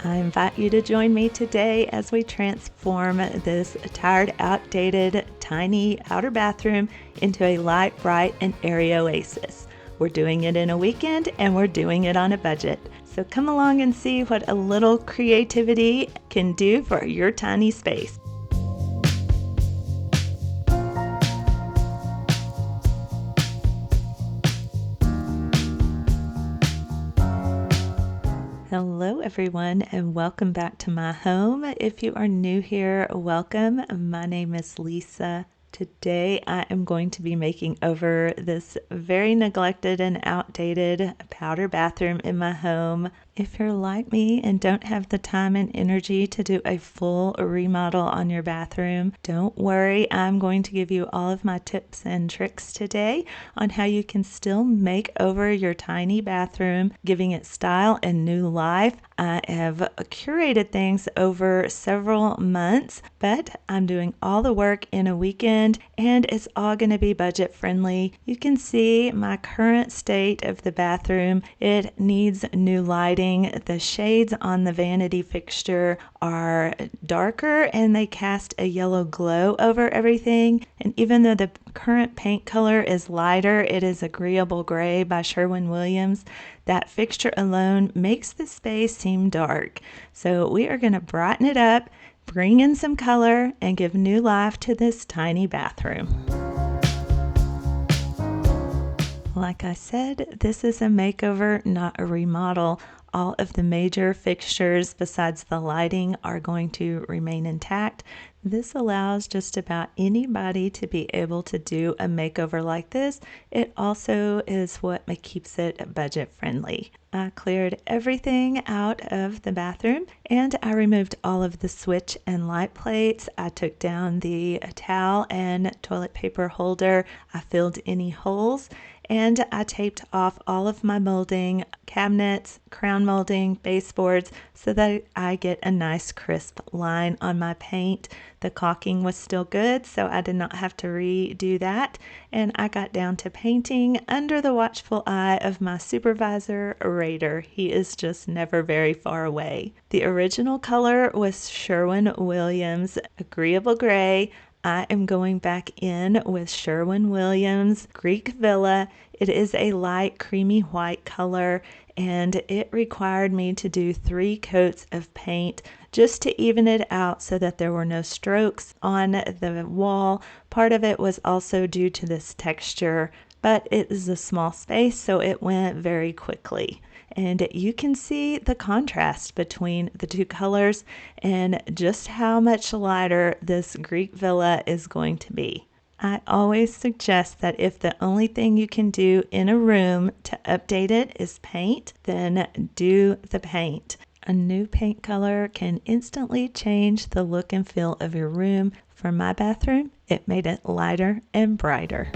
I invite you to join me today as we transform this tired, outdated, tiny outer bathroom into a light, bright, and airy oasis. We're doing it in a weekend and we're doing it on a budget. So come along and see what a little creativity can do for your tiny space. Hello everyone and welcome back to my home. If you are new here, welcome. My name is Lisa. Today I am going to be making over this very neglected and outdated powder bathroom in my home. If you're like me and don't have the time and energy to do a full remodel on your bathroom, don't worry. I'm going to give you all of my tips and tricks today on how you can still make over your tiny bathroom, giving it style and new life. I have curated things over several months, but I'm doing all the work in a weekend and it's all going to be budget friendly. You can see my current state of the bathroom. It needs new lighting. The shades on the Vanity fixture are darker and they cast a yellow glow over everything. And even though the current paint color is lighter, it is Agreeable Gray by Sherwin-Williams. That fixture alone makes the space seem dark. So we are going to brighten it up, bring in some color, and give new life to this tiny bathroom. Like I said, this is a makeover, not a remodel. All of the major fixtures besides the lighting are going to remain intact. This allows just about anybody to be able to do a makeover like this. It also is what keeps it budget friendly. I cleared everything out of the bathroom and I removed all of the switch and light plates. I took down the towel and toilet paper holder. I filled any holes and I taped off all of my molding, cabinets, crown molding, baseboards so that I get a nice crisp line on my paint. The caulking was still good, so I did not have to redo that. And I got down to painting under the watchful eye of my supervisor, Raider. He is just never very far away. The original color was Sherwin-Williams Agreeable Gray. I am going back in with Sherwin-Williams Greek Villa. It is a light creamy white color and it required me to do 3 coats of paint just to even it out so that there were no strokes on the wall. Part of it was also due to this texture, but it is a small space so it went very quickly. And you can see the contrast between the 2 colors and just how much lighter this Greek Villa is going to be. I always suggest that if the only thing you can do in a room to update it is paint, then do the paint. A new paint color can instantly change the look and feel of your room. For my bathroom, it made it lighter and brighter.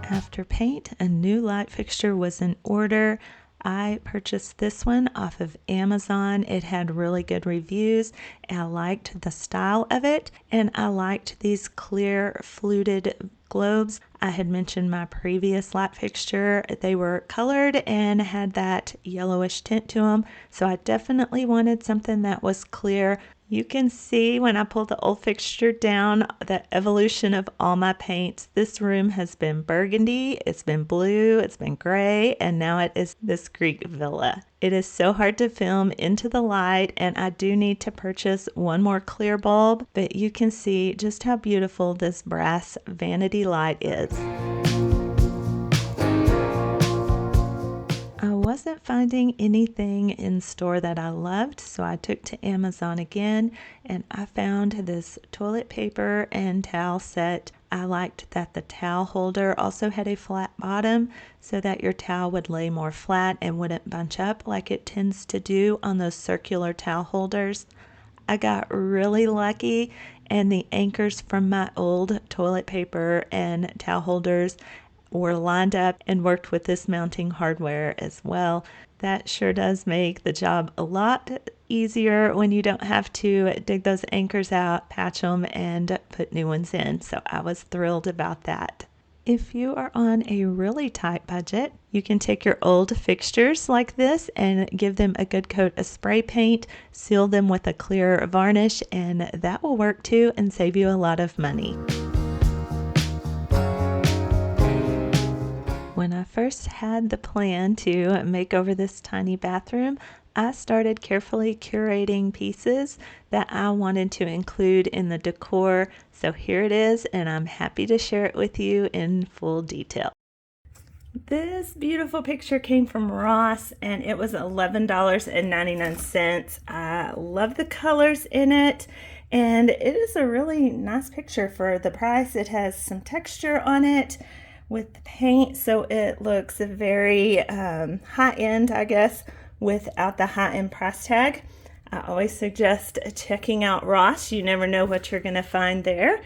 After paint, a new light fixture was in order. I purchased this one off of Amazon. It had really good reviews. I liked the style of it, and I liked these clear fluted globes. I had mentioned my previous light fixture. They were colored and had that yellowish tint to them, so I definitely wanted something that was clear. You can see when I pull the old fixture down the evolution of all my paints. This room has been burgundy, it's been blue, it's been gray, and now it is this Greek Villa. It is so hard to film into the light, and I do need to purchase one more clear bulb, but you can see just how beautiful this brass vanity light is. I wasn't finding anything in store that I loved, so I took to Amazon again and I found this toilet paper and towel set. I liked that the towel holder also had a flat bottom so that your towel would lay more flat and wouldn't bunch up like it tends to do on those circular towel holders. I got really lucky and the anchors from my old toilet paper and towel holders were lined up and worked with this mounting hardware as well. That sure does make the job a lot easier when you don't have to dig those anchors out, patch them, and put new ones in. So I was thrilled about that. If you are on a really tight budget, you can take your old fixtures like this and give them a good coat of spray paint, seal them with a clear varnish, and that will work too and save you a lot of money. When I first had the plan to make over this tiny bathroom, I started carefully curating pieces that I wanted to include in the decor. So here it is, and I'm happy to share it with you in full detail. This beautiful picture came from Ross, and it was $11.99. I love the colors in it, and it is a really nice picture for the price. It has some texture on it with the paint, so it looks very high-end, I guess, without the high-end price tag. I always suggest checking out Ross. You never know what you're going to find there.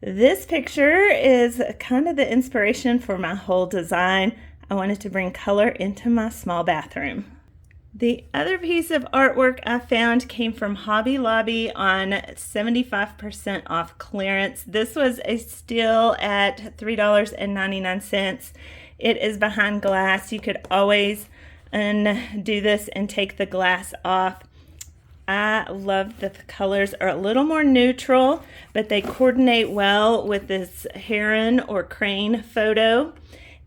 This picture is kind of the inspiration for my whole design. I wanted to bring color into my small bathroom. The other piece of artwork I found came from Hobby Lobby on 75% off clearance. This was a steal at $3.99. It is behind glass. You could always undo this and take the glass off. I love that the colors are a little more neutral, but they coordinate well with this heron or crane photo.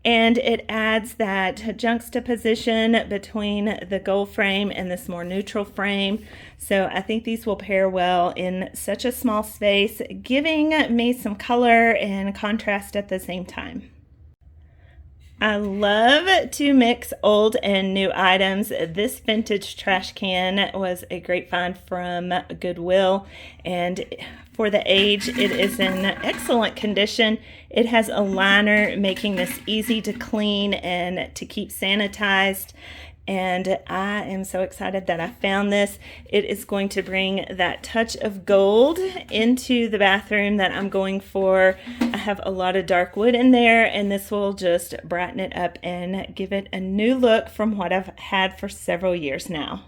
And it adds that juxtaposition between the gold frame and this more neutral frame. So I think these will pair well in such a small space, giving me some color and contrast at the same time. I love to mix old and new items. This vintage trash can was a great find from Goodwill, and for the age, it is in excellent condition. It has a liner, making this easy to clean and to keep sanitized. And I am so excited that I found this. It is going to bring that touch of gold into the bathroom that I'm going for. I have a lot of dark wood in there, and this will just brighten it up and give it a new look from what I've had for several years now.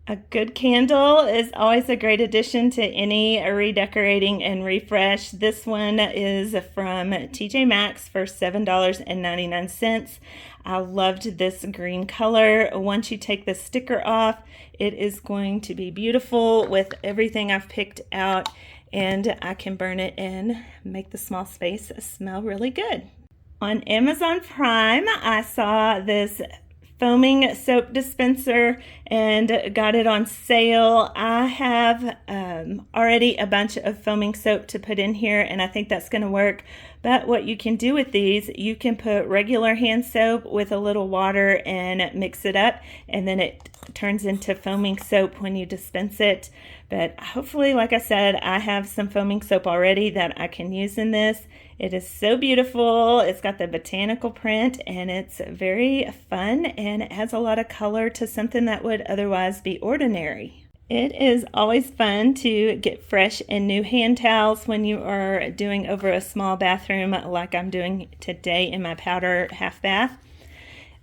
A good candle is always a great addition to any redecorating and refresh. This one is from TJ Maxx for $7.99. I loved this green color. Once you take the sticker off, it is going to be beautiful with everything I've picked out, and I can burn it and make the small space smell really good. On Amazon Prime, I saw this foaming soap dispenser and got it on sale. I have already a bunch of foaming soap to put in here, and I think that's going to work. But what you can do with these, you can put regular hand soap with a little water and mix it up, and then it turns into foaming soap when you dispense it. But hopefully, like I said, I have some foaming soap already that I can use in this. It is so beautiful. It's got the botanical print, and it's very fun, and it has a lot of color to something that would otherwise be ordinary. It is always fun to get fresh and new hand towels when you are doing over a small bathroom like I'm doing today in my powder half bath.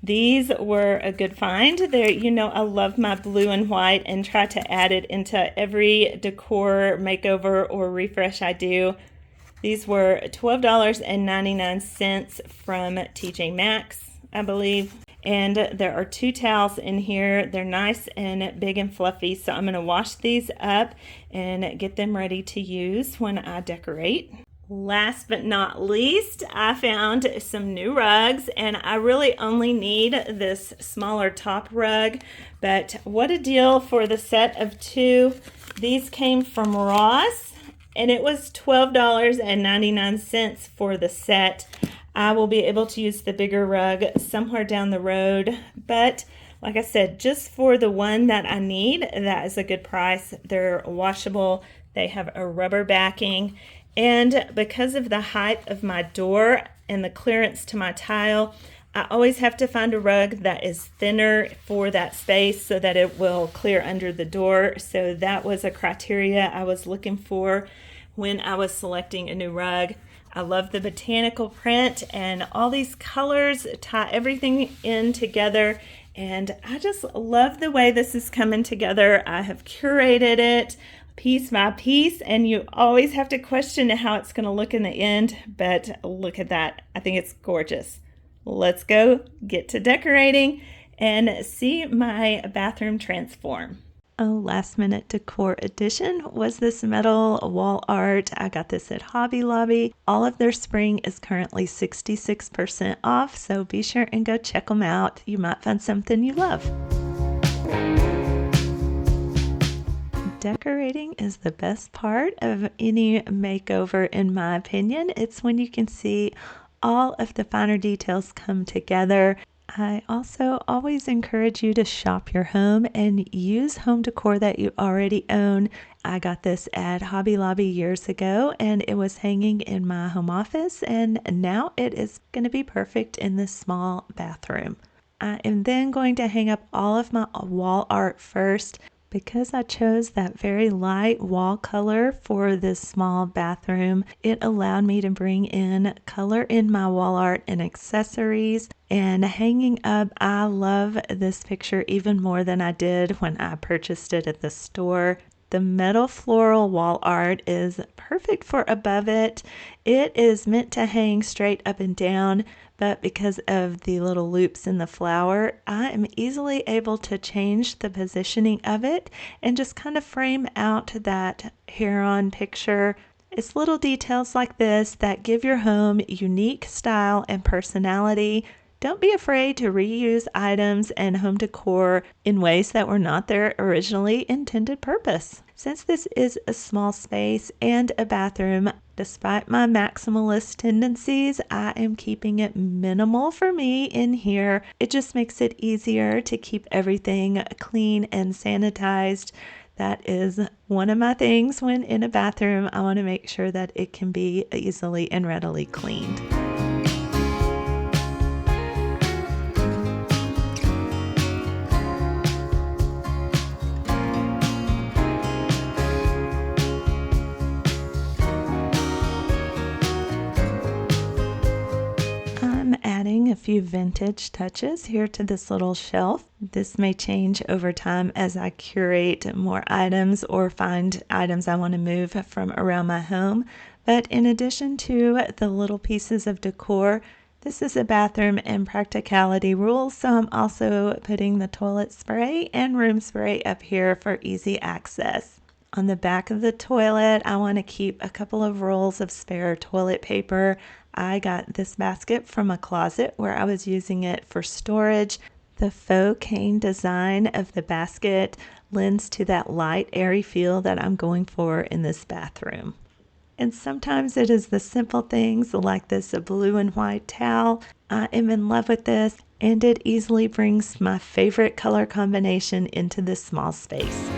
These were a good find. There, you know, I love my blue and white and try to add it into every decor makeover or refresh I do. These were $12.99 from TJ Maxx, I believe. And there are 2 towels in here. They're nice and big and fluffy, so I'm going to wash these up and get them ready to use when I decorate. Last but not least, I found some new rugs, and I really only need this smaller top rug, but what a deal for the set of 2. These came from Ross, and it was $12.99 for the set. I will be able to use the bigger rug somewhere down the road, but like I said, just for the one that I need, that is a good price. They're washable, they have a rubber backing, and because of the height of my door and the clearance to my tile, I always have to find a rug that is thinner for that space so that it will clear under the door. So that was a criteria I was looking for when I was selecting a new rug. I love the botanical print, and all these colors tie everything in together, and I just love the way this is coming together. I have curated it. piece by piece, and you always have to question how it's going to look in the end, but look at that. I think it's gorgeous. Let's go get to decorating and see my bathroom transform. A last minute decor addition was this metal wall art. I got this at Hobby Lobby. All of their spring is currently 66% off, so be sure and go check them out. You might find something you love. Decorating is the best part of any makeover, in my opinion. It's when you can see all of the finer details come together. I also always encourage you to shop your home and use home decor that you already own. I got this at Hobby Lobby years ago, and it was hanging in my home office, and now it is going to be perfect in this small bathroom. I am then going to hang up all of my wall art first. Because I chose that very light wall color for this small bathroom, it allowed me to bring in color in my wall art and accessories. And hanging up, I love this picture even more than I did when I purchased it at the store. The metal floral wall art is perfect for above it. It is meant to hang straight up and down, but because of the little loops in the flower, I am easily able to change the positioning of it and just kind of frame out that heron picture. It's little details like this that give your home unique style and personality. Don't be afraid to reuse items and home decor in ways that were not their originally intended purpose. Since this is a small space and a bathroom, despite my maximalist tendencies, I am keeping it minimal for me in here. It just makes it easier to keep everything clean and sanitized. That is one of my things when in a bathroom. I want to make sure that it can be easily and readily cleaned. Adding a few vintage touches here to this little shelf. This may change over time as I curate more items or find items I want to move from around my home. But in addition to the little pieces of decor, this is a bathroom and practicality rule, so I'm also putting the toilet spray and room spray up here for easy access. On the back of the toilet, I want to keep a couple of rolls of spare toilet paper. I got this basket from a closet where I was using it for storage. The faux cane design of the basket lends to that light, airy feel that I'm going for in this bathroom. And sometimes it is the simple things like this blue and white towel. I am in love with this, and it easily brings my favorite color combination into this small space.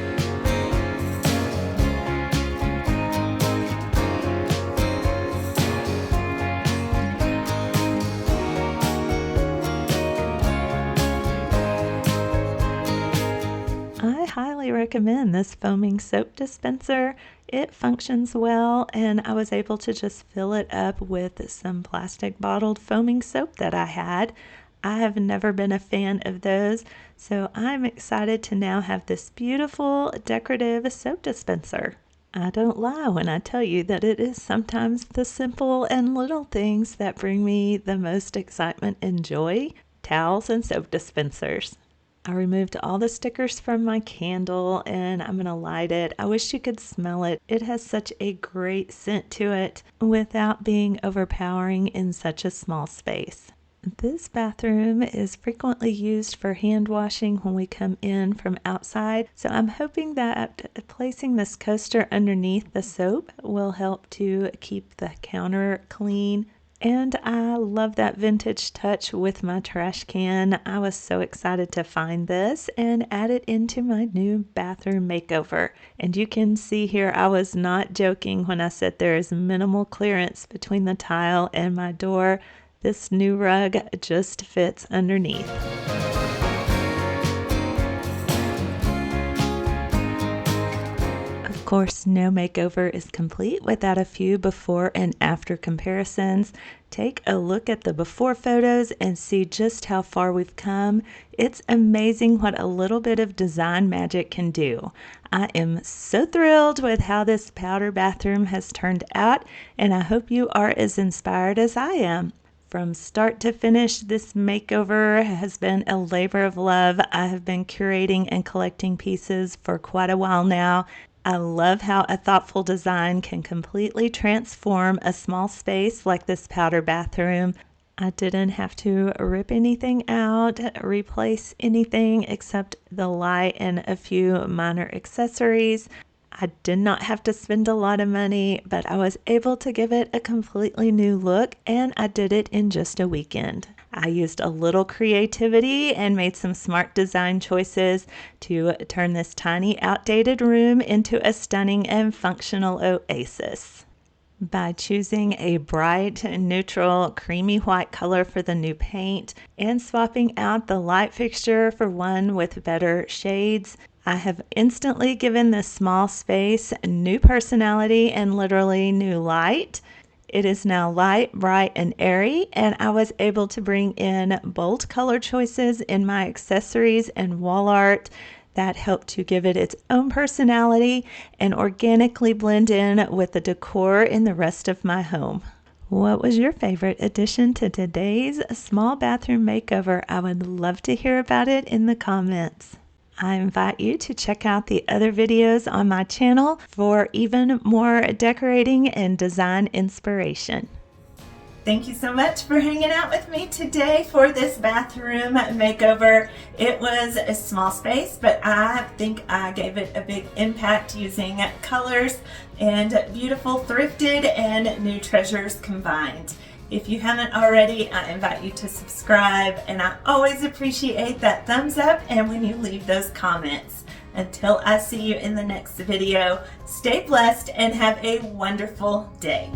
I highly recommend this foaming soap dispenser. It functions well, and I was able to just fill it up with some plastic bottled foaming soap that I had. I have never been a fan of those, so I'm excited to now have this beautiful decorative soap dispenser. I don't lie when I tell you that it is sometimes the simple and little things that bring me the most excitement and joy. Towels and soap dispensers. I removed all the stickers from my candle and I'm going to light it. I wish you could smell it. It has such a great scent to it without being overpowering in such a small space. This bathroom is frequently used for hand washing when we come in from outside, so I'm hoping that placing this coaster underneath the soap will help to keep the counter clean. And I love that vintage touch with my trash can. I was so excited to find this and add it into my new bathroom makeover. And you can see here I was not joking when I said there is minimal clearance between the tile and my door. This new rug just fits underneath. Of course, no makeover is complete without a few before and after comparisons. Take a look at the before photos and see just how far we've come. It's amazing what a little bit of design magic can do. I am so thrilled with how this powder bathroom has turned out, and I hope you are as inspired as I am. From start to finish, this makeover has been a labor of love. I have been curating and collecting pieces for quite a while now. I love how a thoughtful design can completely transform a small space like this powder bathroom. I didn't have to rip anything out, replace anything except the light and a few minor accessories. I did not have to spend a lot of money, but I was able to give it a completely new look, and I did it in just a weekend. I used a little creativity and made some smart design choices to turn this tiny, outdated room into a stunning and functional oasis. By choosing a bright, neutral, creamy white color for the new paint and swapping out the light fixture for one with better shades, I have instantly given this small space new personality and literally new light. It is now light, bright, and airy, and I was able to bring in bold color choices in my accessories and wall art that helped to give it its own personality and organically blend in with the decor in the rest of my home. What was your favorite addition to today's small bathroom makeover? I would love to hear about it in the comments. I invite you to check out the other videos on my channel for even more decorating and design inspiration. Thank you so much for hanging out with me today for this bathroom makeover. It was a small space, but I think I gave it a big impact using colors and beautiful thrifted and new treasures combined. If you haven't already, I invite you to subscribe, and I always appreciate that thumbs up and when you leave those comments. Until I see you in the next video, stay blessed and have a wonderful day.